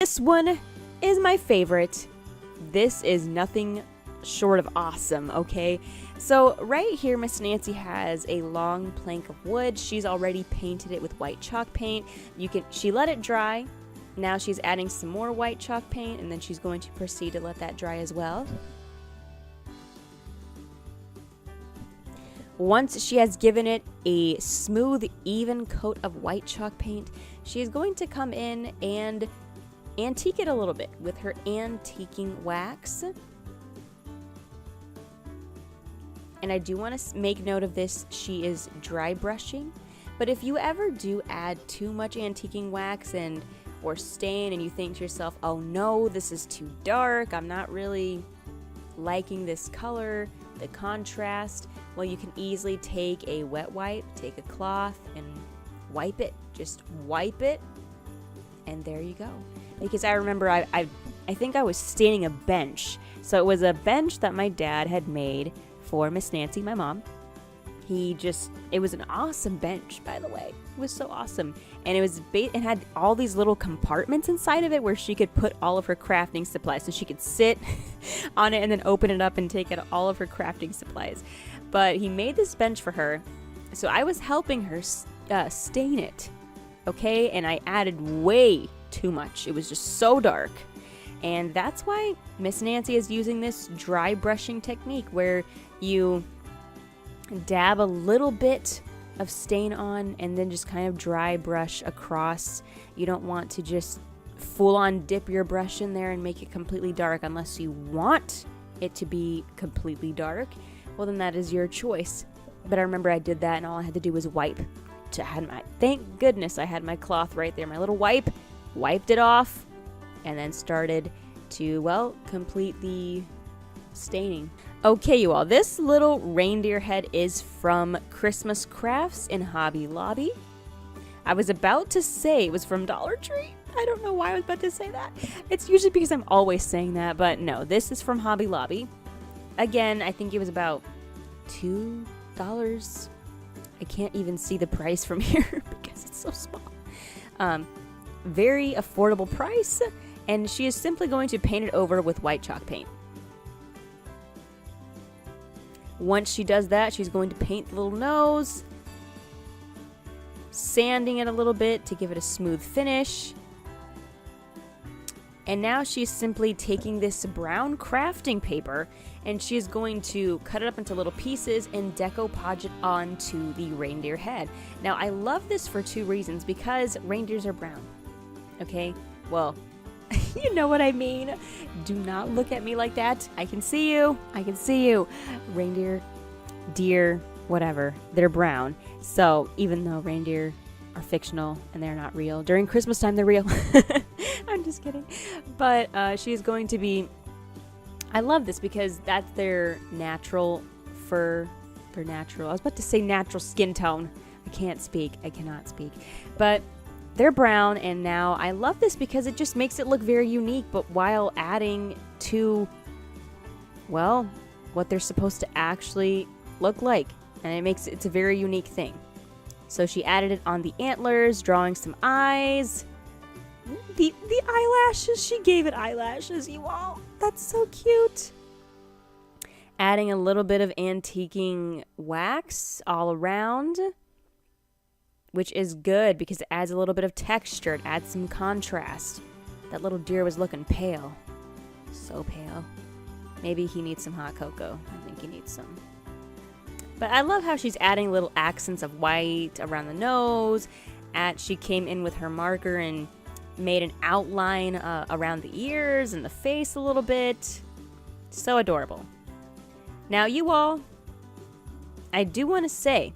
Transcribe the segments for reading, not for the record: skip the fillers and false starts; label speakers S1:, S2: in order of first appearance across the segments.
S1: This one is my favorite. This is nothing short of awesome, okay? So right here, Miss Nancy has a long plank of wood. She's already painted it with white chalk paint. She let it dry. Now she's adding some more white chalk paint, and then she's going to proceed to let that dry as well. Once she has given it a smooth, even coat of white chalk paint, she is going to come in and antique it a little bit with her antiquing wax. And I do want to make note of this, she is dry brushing. But if you ever do add too much antiquing wax or stain and you think to yourself, oh no, this is too dark, I'm not really liking this color, the contrast, well, you can easily take a wet wipe, take a cloth, and wipe it. Just wipe it, and there you go. Because I remember I think I was staining a bench. So it was a bench that my dad had made for Miss Nancy, my mom. It was an awesome bench, by the way. It was so awesome. And it had all these little compartments inside of it where she could put all of her crafting supplies. So she could sit on it and then open it up and take out all of her crafting supplies. But he made this bench for her. So I was helping her stain it. Okay? And I added way too much. It was just so dark. And that's why Miss Nancy is using this dry brushing technique where you dab a little bit of stain on and then just kind of dry brush across. You don't want to just full on dip your brush in there and make it completely dark unless you want it to be completely dark. Well, then that is your choice. But I remember I did that and all I had to do was wipe. Thank goodness I had my cloth right there, my little wipe, wiped it off, and then started to, well, complete the staining. Okay, you all, this little reindeer head is from Christmas Crafts in Hobby Lobby. I was about to say it was from Dollar Tree. I don't know why I was about to say that. It's usually because I'm always saying that, but no, this is from Hobby Lobby. Again, I think it was about $2. I can't even see the price from here because it's so small. Very affordable price, and she is simply going to paint it over with white chalk paint. Once she does that, she's going to paint the little nose, sanding it a little bit to give it a smooth finish. And now she's simply taking this brown crafting paper and she's going to cut it up into little pieces and decoupage it onto the reindeer head. Now, I love this for two reasons, because reindeers are brown. Okay? Well, you know what I mean. Do not look at me like that. I can see you. I can see you. Reindeer, deer, whatever. They're brown. So even though reindeer are fictional and they're not real, during Christmas time they're real. I'm just kidding. But she's going to be... I love this because that's their natural fur. Their natural... I was about to say natural skin tone. I can't speak. I cannot speak. But... they're brown, and now I love this because it just makes it look very unique, but while adding to, well, what they're supposed to actually look like. And it's a very unique thing. So she added it on the antlers, drawing some eyes. The eyelashes, she gave it eyelashes, you all. That's so cute. Adding a little bit of antiquing wax all around, which is good because it adds a little bit of texture. It adds some contrast. That little deer was looking pale. So pale. Maybe he needs some hot cocoa. I think he needs some. But I love how she's adding little accents of white around the nose. She came in with her marker and made an outline around the ears and the face a little bit. So adorable. Now, you all, I do want to say,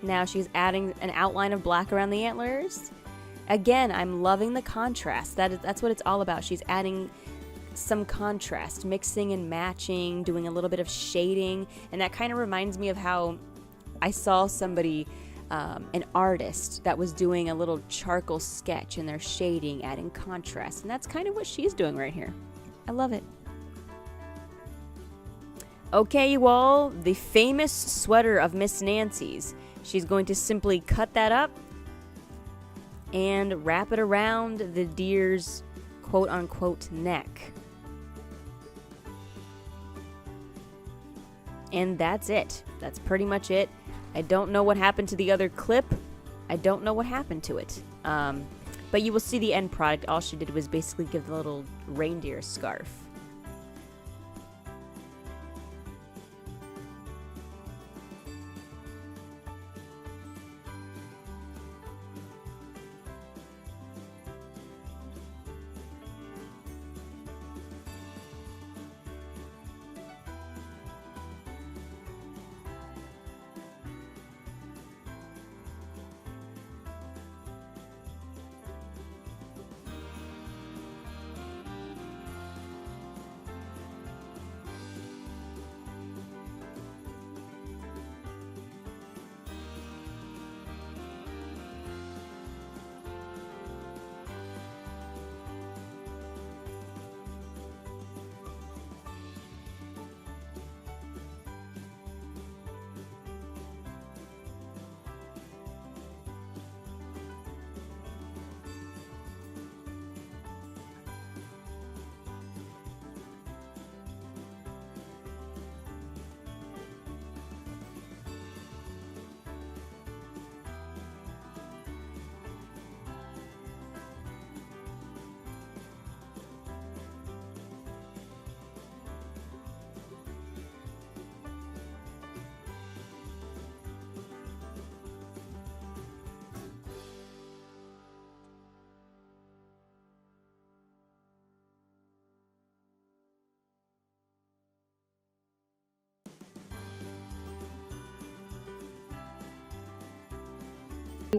S1: Now she's adding an outline of black around the antlers. Again, I'm loving the contrast. That's what it's all about. She's adding some contrast, mixing and matching, doing a little bit of shading, and that kind of reminds me of how I saw somebody, an artist that was doing a little charcoal sketch and they're shading, adding contrast, and that's kind of what she's doing right here. I love it. Okay, you all, the famous sweater of Miss Nancy's. She's going to simply cut that up and wrap it around the deer's quote-unquote neck. And that's it. That's pretty much it. I don't know what happened to the other clip. I don't know what happened to it. But you will see the end product. All she did was basically give the little reindeer scarf.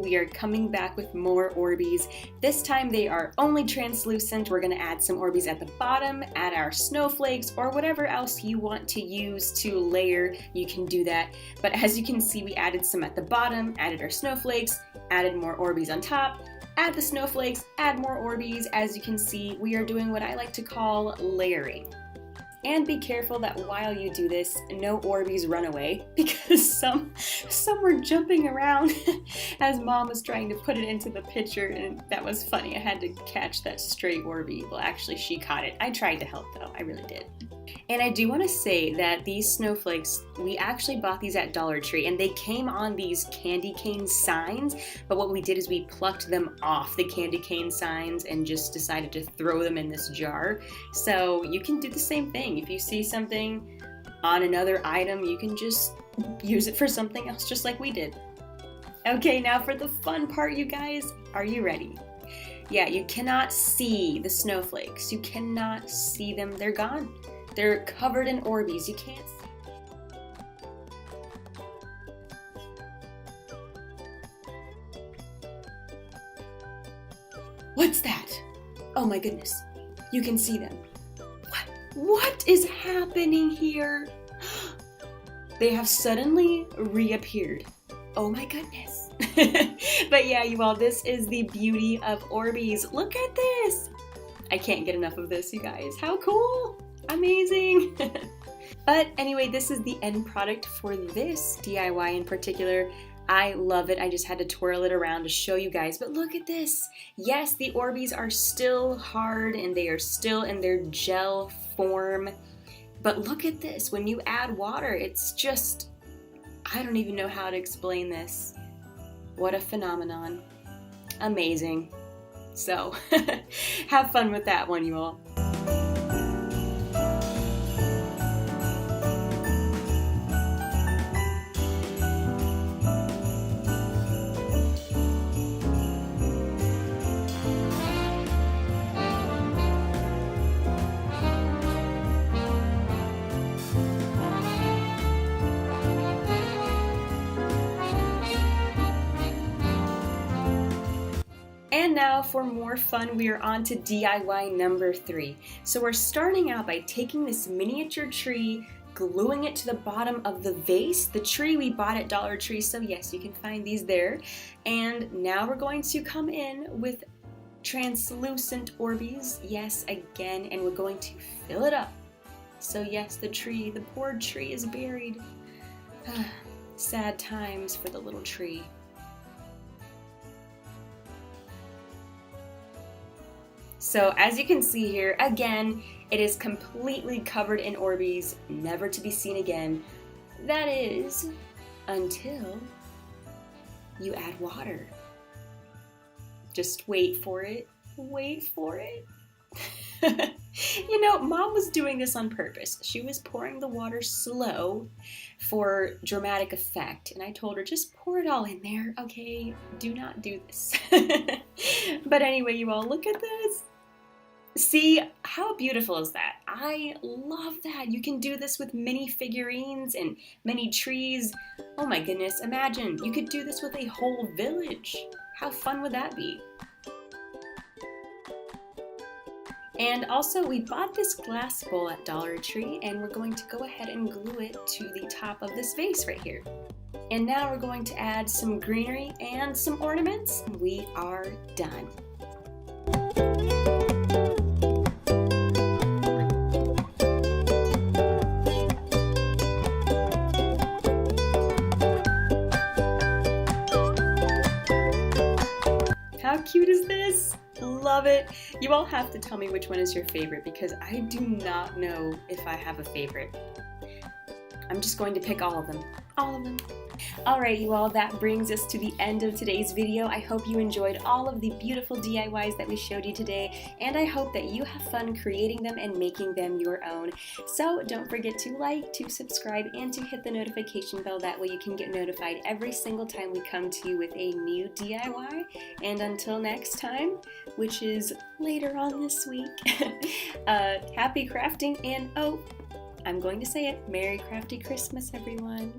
S1: We are coming back with more Orbeez. This time they are only translucent. We're going to add some Orbeez at the bottom, add our snowflakes, or whatever else you want to use to layer, you can do that. But as you can see, we added some at the bottom, added our snowflakes, added more Orbeez on top, add the snowflakes, add more Orbeez. As you can see, we are doing what I like to call layering. And be careful that while you do this, no Orbeez run away, because some were jumping around as Mom was trying to put it into the pitcher, and that was funny. I had to catch that stray Orbeez. Well, actually, she caught it. I tried to help, though. I really did. And I do want to say that these snowflakes, we actually bought these at Dollar Tree, and they came on these candy cane signs, but what we did is we plucked them off the candy cane signs and just decided to throw them in this jar. So you can do the same thing. If you see something on another item, you can just use it for something else, just like we did. Okay, now for the fun part, you guys. Are you ready? Yeah, you cannot see the snowflakes. You cannot see them. They're gone. They're covered in Orbeez. You can't see. What's that? Oh my goodness. You can see them. What is happening here? They have suddenly reappeared. Oh my goodness. But yeah, you all, this is the beauty of Orbeez. Look at this. I can't get enough of this, you guys. How cool. Amazing. But anyway, this is the end product for this DIY in particular. I love it. I just had to twirl it around to show you guys. But look at this. Yes, the Orbeez are still hard and they are still in their gel form. But look at this. When you add water, it's just, I don't even know how to explain this. What a phenomenon. Amazing. So, have fun with that one, you all.
S2: And now for more fun, we are on to DIY number 3. So we're starting out by taking this miniature tree, gluing it to the bottom of the vase, the tree we bought at Dollar Tree, so yes, you can find these there. And now we're going to come in with translucent Orbeez, yes, again, and we're going to fill it up. So yes, the poor tree is buried. Sad times for the little tree. So as you can see here, again, it is completely covered in Orbeez, never to be seen again. That is, until you add water. Just wait for it, wait for it. You know, Mom was doing this on purpose. She was pouring the water slow for dramatic effect, and I told her, just pour it all in there, okay? Do not do this. But anyway, you all, look at this. See, how beautiful is that? I love that. You can do this with mini figurines and mini trees. Oh my goodness, imagine, you could do this with a whole village. How fun would that be? And also, we bought this glass bowl at Dollar Tree, and we're going to go ahead and glue it to the top of this vase right here. And now we're going to add some greenery and some ornaments. We are done. How cute is this? Love it. You all have to tell me which one is your favorite because I do not know if I have a favorite. I'm just going to pick all of them. All of them. Alright, you all, that brings us to the end of today's video. I hope you enjoyed all of the beautiful DIYs that we showed you today, and I hope that you have fun creating them and making them your own. So don't forget to like, to subscribe, and to hit the notification bell. That way you can get notified every single time we come to you with a new DIY. And until next time, which is later on this week, happy crafting, and oh, I'm going to say it, Merry Crafty Christmas, everyone.